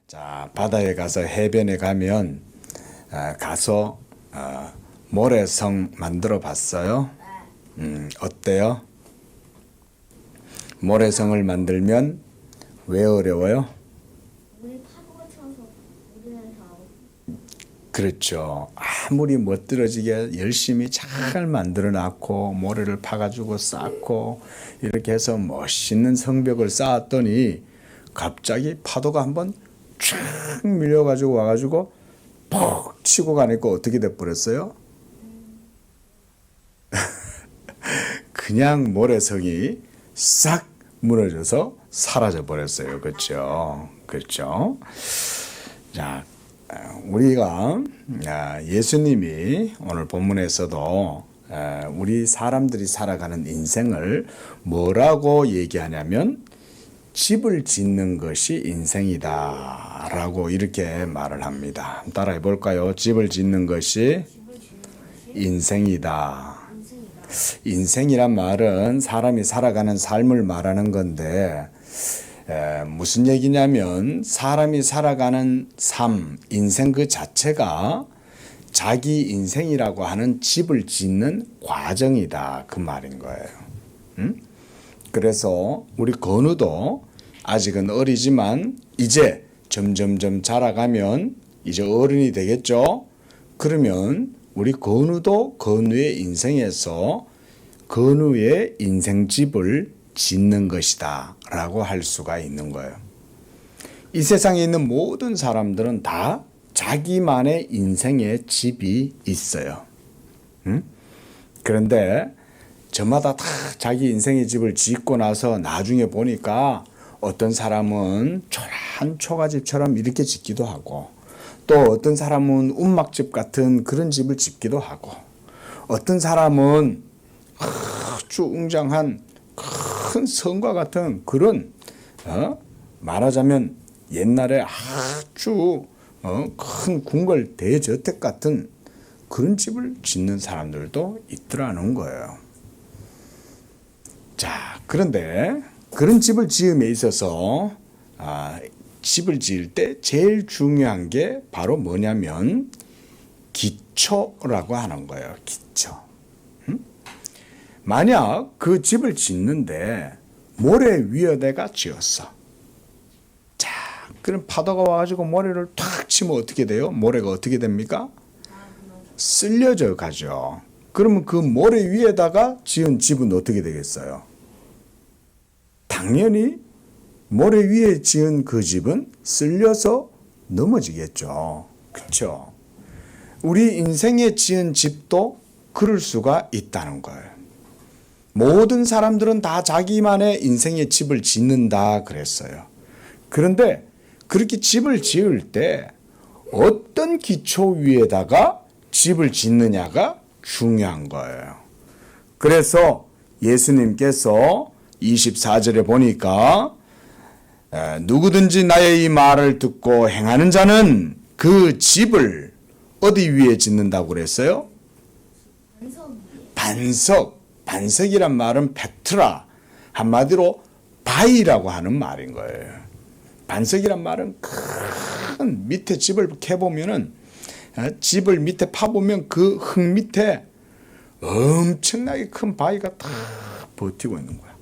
자, 바다에 가서 해변에 가면 가서 모래성 만들어 봤어요? 어때요? 모래성을 만들면 왜 어려워요? 물이 파도가 쳐서 우리나라에서 그렇죠. 아무리 멋들어지게 열심히 잘 만들어 놨고 모래를 파가지고 쌓고 이렇게 해서 멋있는 성벽을 쌓았더니 갑자기 파도가 한번 쫙 밀려가지고 와가지고 퍽 치고 가니까 어떻게 돼버렸어요? 그냥 모래성이 싹 무너져서 사라져 버렸어요. 그렇죠? 그렇죠? 자, 우리가 예수님이 오늘 본문에서도 우리 사람들이 살아가는 인생을 뭐라고 얘기하냐면 집을 짓는 것이 인생이다 라고 이렇게 말을 합니다. 따라해 볼까요? 집을 짓는 것이 인생이다. 인생이란 말은 사람이 살아가는 삶을 말하는 건데 무슨 얘기냐면 사람이 살아가는 삶, 인생 그 자체가 자기 인생이라고 하는 집을 짓는 과정이다 그 말인 거예요. 그래서 우리 건우도 아직은 어리지만 이제 점점점 자라가면 이제 어른이 되겠죠. 그러면 우리 건우도 건우의 인생에서 건우의 인생집을 짓는 것이다 라고 할 수가 있는 거예요. 이 세상에 있는 모든 사람들은 다 자기만의 인생의 집이 있어요. 그런데 저마다 다 자기 인생의 집을 짓고 나서 나중에 보니까 어떤 사람은 초란 초가집처럼 이렇게 짓기도 하고 또 어떤 사람은 움막집 같은 그런 집을 짓기도 하고 어떤 사람은 아주 웅장한 큰 성과 같은 그런 말하자면 옛날에 아주 큰 궁궐 대저택 같은 그런 집을 짓는 사람들도 있더라는 거예요. 자, 그런데 그런 집을 지음에 있어서 집을 지을 때 제일 중요한 게 바로 뭐냐면 기초라고 하는 거예요. 기초. 만약 그 집을 짓는데 모래 위에다가 지었어. 자, 그럼 파도가 와가지고 모래를 탁 치면 어떻게 돼요? 모래가 어떻게 됩니까? 쓸려져 가죠. 그러면 그 모래 위에다가 지은 집은 어떻게 되겠어요? 당연히 모래 위에 지은 그 집은 쓸려서 넘어지겠죠. 그렇죠? 우리 인생에 지은 집도 그럴 수가 있다는 거예요. 모든 사람들은 다 자기만의 인생의 집을 짓는다 그랬어요. 그런데 그렇게 집을 지을 때 어떤 기초 위에다가 집을 짓느냐가 중요한 거예요. 그래서 예수님께서 24절에 보니까 누구든지 나의 이 말을 듣고 행하는 자는 그 집을 어디 위에 짓는다고 그랬어요? 반석. 반석이란 말은 페트라, 한마디로 바위라고 하는 말인 거예요. 반석이란 말은 큰 밑에 집을 캐보면은 집을 밑에 파보면 그 흙 밑에 엄청나게 큰 바위가 다 버티고 있는 거야.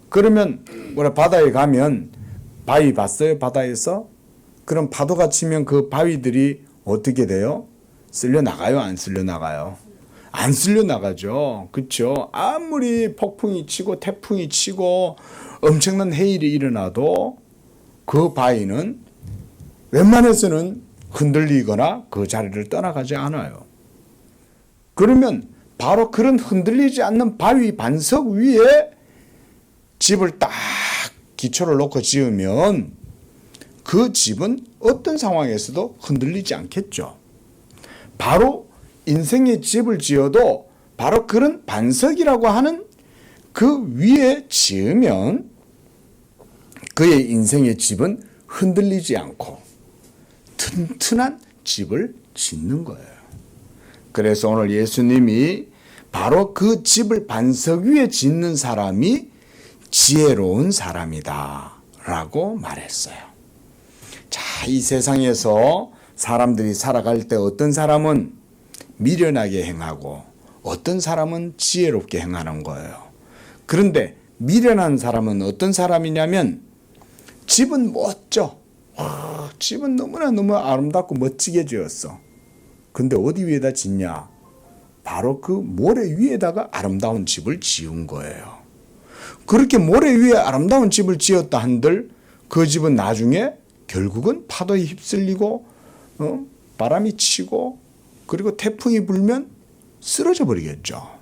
그러면 우리 바다에 가면 바위 봤어요? 바다에서? 그럼 파도가 치면 그 바위들이 어떻게 돼요? 쓸려 나가요? 안 쓸려 나가요? 안 쓸려 나가죠. 그렇죠? 아무리 폭풍이 치고 태풍이 치고 엄청난 해일이 일어나도 그 바위는 웬만해서는 흔들리거나 그 자리를 떠나가지 않아요. 그러면 바로 그런 흔들리지 않는 바위 반석 위에 집을 딱 기초를 놓고 지으면 그 집은 어떤 상황에서도 흔들리지 않겠죠. 바로 인생의 집을 지어도 바로 그런 반석이라고 하는 그 위에 지으면 그의 인생의 집은 흔들리지 않고 튼튼한 집을 짓는 거예요. 그래서 오늘 예수님이 바로 그 집을 반석 위에 짓는 사람이 지혜로운 사람이다 라고 말했어요. 이 세상에서 사람들이 살아갈 때 어떤 사람은 미련하게 행하고 어떤 사람은 지혜롭게 행하는 거예요. 그런데 미련한 사람은 어떤 사람이냐면 집은 멋져. 집은 너무 아름답고 멋지게 지었어. 근데 어디 위에다 짓냐? 바로 그 모래 위에다가 아름다운 집을 지은 거예요. 그렇게 모래 위에 아름다운 집을 지었다 한들 그 집은 나중에 결국은 파도에 휩쓸리고 바람이 치고 그리고 태풍이 불면 쓰러져 버리겠죠.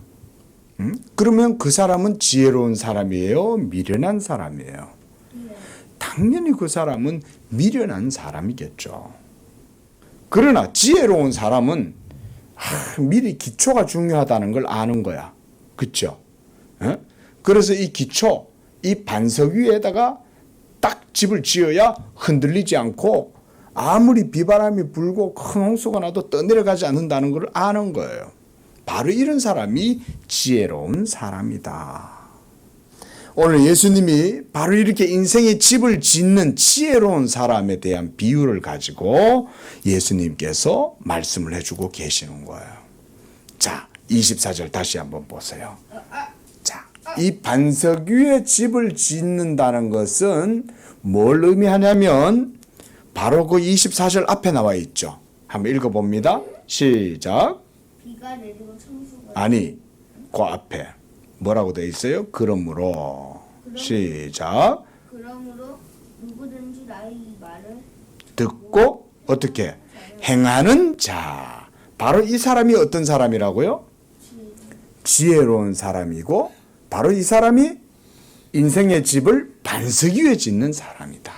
그러면 그 사람은 지혜로운 사람이에요? 미련한 사람이에요? 당연히 그 사람은 미련한 사람이겠죠. 그러나 지혜로운 사람은 미리 기초가 중요하다는 걸 아는 거야. 그렇죠? 그래서 이 기초, 이 반석 위에다가 딱 집을 지어야 흔들리지 않고 아무리 비바람이 불고 큰 홍수가 나도 떠내려가지 않는다는 걸 아는 거예요. 바로 이런 사람이 지혜로운 사람이다. 오늘 예수님이 바로 이렇게 인생의 집을 짓는 지혜로운 사람에 대한 비유를 가지고 예수님께서 말씀을 해주고 계시는 거예요. 자, 24절 다시 한번 보세요. 자, 이 반석 위에 집을 짓는다는 것은 뭘 의미하냐면 바로 그 24절 앞에 나와 있죠. 한번 읽어봅니다. 시작. 비가 내리고 천수가 아니, 그 앞에 뭐라고 되어 있어요? 그러므로. 시작. 그러므로 누구든지 나의 이 말을 듣고 어떻게 행하는 자. 바로 이 사람이 어떤 사람이라고요? 지혜로운 사람이고 바로 이 사람이 인생의 집을 반석 위에 짓는 사람이다.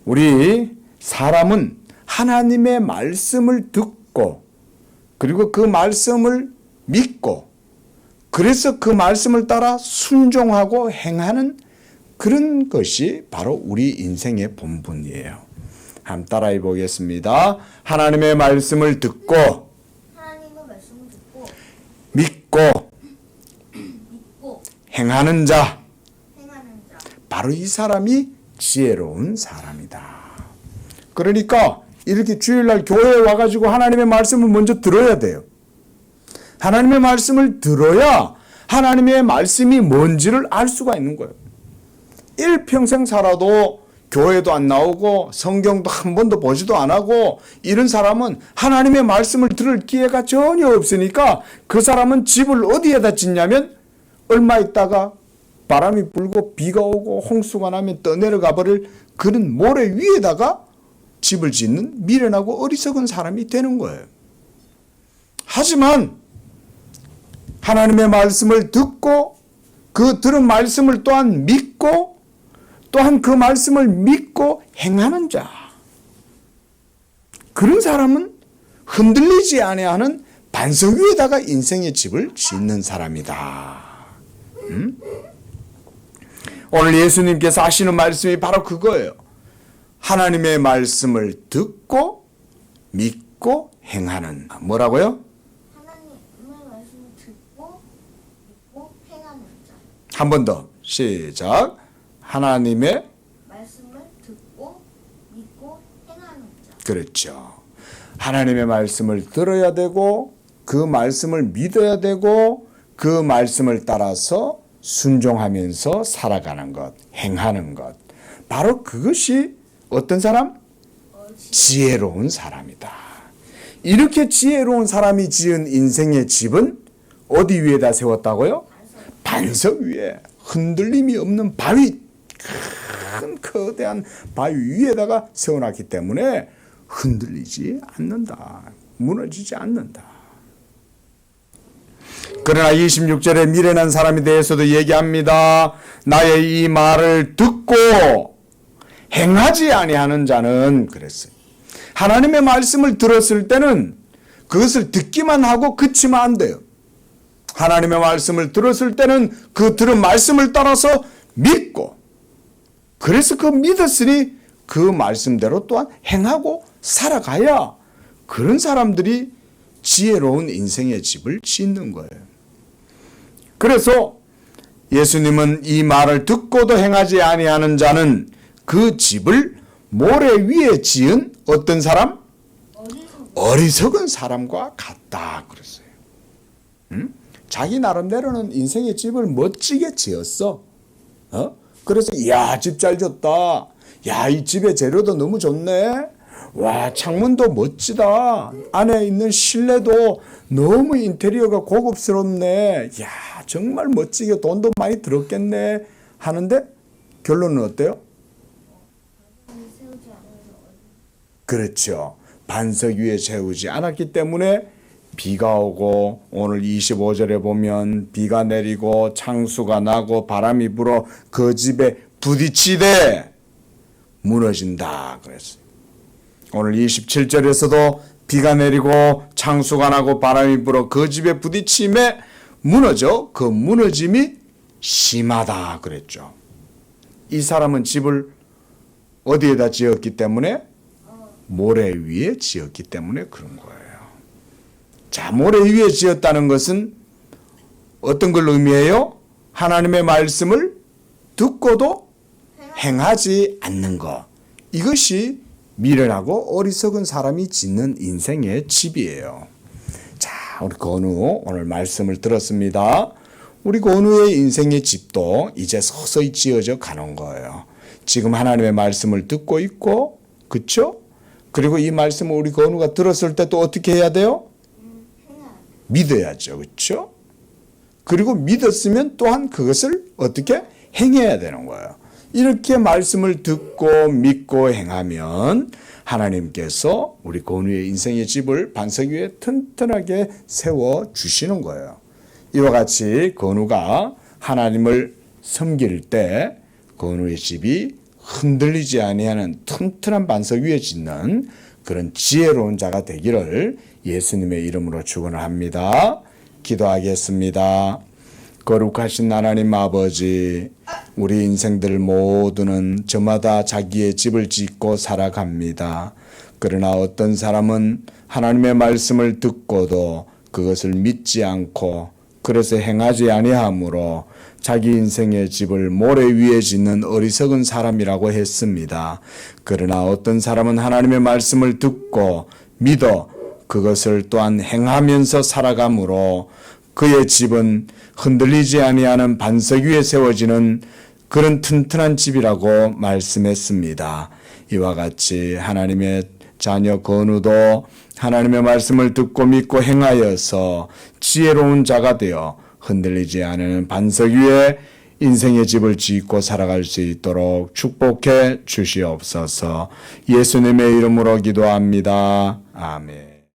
우리 사람은 하나님의 말씀을 듣고 그리고 그 말씀을 믿고 그래서 그 말씀을 따라 순종하고 행하는 그런 것이 바로 우리 인생의 본분이에요. 한번 따라해 보겠습니다. 하나님의 말씀을 듣고 하나님의 말씀을 듣고 믿고 행하는 자. 행하는 자 바로 이 사람이 지혜로운 사람이다. 그러니까 이렇게 주일날 교회에 와가지고 하나님의 말씀을 먼저 들어야 돼요. 하나님의 말씀을 들어야 하나님의 말씀이 뭔지를 알 수가 있는 거예요. 일평생 살아도 교회도 안 나오고 성경도 한 번도 보지도 안 하고 이런 사람은 하나님의 말씀을 들을 기회가 전혀 없으니까 그 사람은 집을 어디에다 짓냐면 얼마 있다가 바람이 불고 비가 오고 홍수가 나면 떠내려가 버릴 그런 모래 위에다가 집을 짓는 미련하고 어리석은 사람이 되는 거예요. 하지만 하나님의 말씀을 듣고 그 들은 말씀을 또한 믿고 또한 그 말씀을 믿고 행하는 자. 그런 사람은 흔들리지 아니하는 반석 위에다가 인생의 집을 짓는 사람이다. 오늘 예수님께서 하시는 말씀이 바로 그거예요. 하나님의 말씀을 듣고 믿고 행하는. 뭐라고요? 하나님의 말씀을 듣고 믿고 행하는 자 한 번 더. 시작. 하나님의 말씀을 듣고 믿고 행하는 자 그렇죠. 하나님의 말씀을 들어야 되고 그 말씀을 믿어야 되고 그 말씀을 따라서 순종하면서 살아가는 것, 행하는 것. 바로 그것이 어떤 사람? 지혜로운 사람이다. 이렇게 지혜로운 사람이 지은 인생의 집은 어디 위에다 세웠다고요? 반석 위에 흔들림이 없는 바위, 큰 거대한 바위 위에다가 세워놨기 때문에 흔들리지 않는다. 무너지지 않는다. 그러나 26절에 미련한 사람에 대해서도 얘기합니다. 나의 이 말을 듣고 행하지 아니하는 자는 그랬어요. 하나님의 말씀을 들었을 때는 그것을 듣기만 하고 그치면 안 돼요. 하나님의 말씀을 들었을 때는 그 들은 말씀을 따라서 믿고 그래서 그 믿었으니 그 말씀대로 또한 행하고 살아가야 그런 사람들이 지혜로운 인생의 집을 짓는 거예요. 그래서 예수님은 이 말을 듣고도 행하지 아니하는 자는 그 집을 모래 위에 지은 어떤 사람? 어디서 어리석은 사람과 같다 그랬어요. 자기 나름대로는 인생의 집을 멋지게 지었어. 그래서 야, 집 잘 졌다. 야, 이 집의 재료도 너무 좋네. 와, 창문도 멋지다. 안에 있는 실내도 너무 인테리어가 고급스럽네. 야, 정말 멋지게 돈도 많이 들었겠네. 하는데 결론은 어때요? 세우지 않아서 그렇죠. 반석 위에 세우지 않았기 때문에 비가 오고 오늘 25절에 보면 비가 내리고 창수가 나고 바람이 불어 그 집에 부딪히되 무너진다 그랬어요. 오늘 27절에서도 비가 내리고 창수가 나고 바람이 불어 그 집에 부딪힘에 무너져 그 무너짐이 심하다 그랬죠. 이 사람은 집을 어디에다 지었기 때문에? 모래 위에 지었기 때문에 그런 거예요. 자, 모래 위에 지었다는 것은 어떤 걸 의미해요? 하나님의 말씀을 듣고도 행하지 않는 것. 이것이 미련하고 어리석은 사람이 짓는 인생의 집이에요. 자, 우리 건우 오늘 말씀을 들었습니다. 우리 건우의 인생의 집도 이제 서서히 지어져 가는 거예요. 지금 하나님의 말씀을 듣고 있고, 그렇죠? 그리고 이 말씀을 우리 건우가 들었을 때 또 어떻게 해야 돼요? 믿어야죠. 그렇죠? 그리고 믿었으면 또한 그것을 어떻게 행해야 되는 거예요. 이렇게 말씀을 듣고 믿고 행하면 하나님께서 우리 건우의 인생의 집을 반석 위에 튼튼하게 세워 주시는 거예요. 이와 같이 건우가 하나님을 섬길 때 건우의 집이 흔들리지 아니하는 튼튼한 반석 위에 짓는 그런 지혜로운 자가 되기를 예수님의 이름으로 축원을 합니다. 기도하겠습니다. 거룩하신 하나님 아버지, 우리 인생들 모두는 저마다 자기의 집을 짓고 살아갑니다. 그러나 어떤 사람은 하나님의 말씀을 듣고도 그것을 믿지 않고 그래서 행하지 아니하므로 자기 인생의 집을 모래 위에 짓는 어리석은 사람이라고 했습니다. 그러나 어떤 사람은 하나님의 말씀을 듣고 믿어 그것을 또한 행하면서 살아가므로 그의 집은 흔들리지 아니하는 반석 위에 세워지는 그런 튼튼한 집이라고 말씀했습니다. 이와 같이 하나님의 자녀 건우도 하나님의 말씀을 듣고 믿고 행하여서 지혜로운 자가 되어 흔들리지 않은 반석 위에 인생의 집을 짓고 살아갈 수 있도록 축복해 주시옵소서. 예수님의 이름으로 기도합니다. 아멘.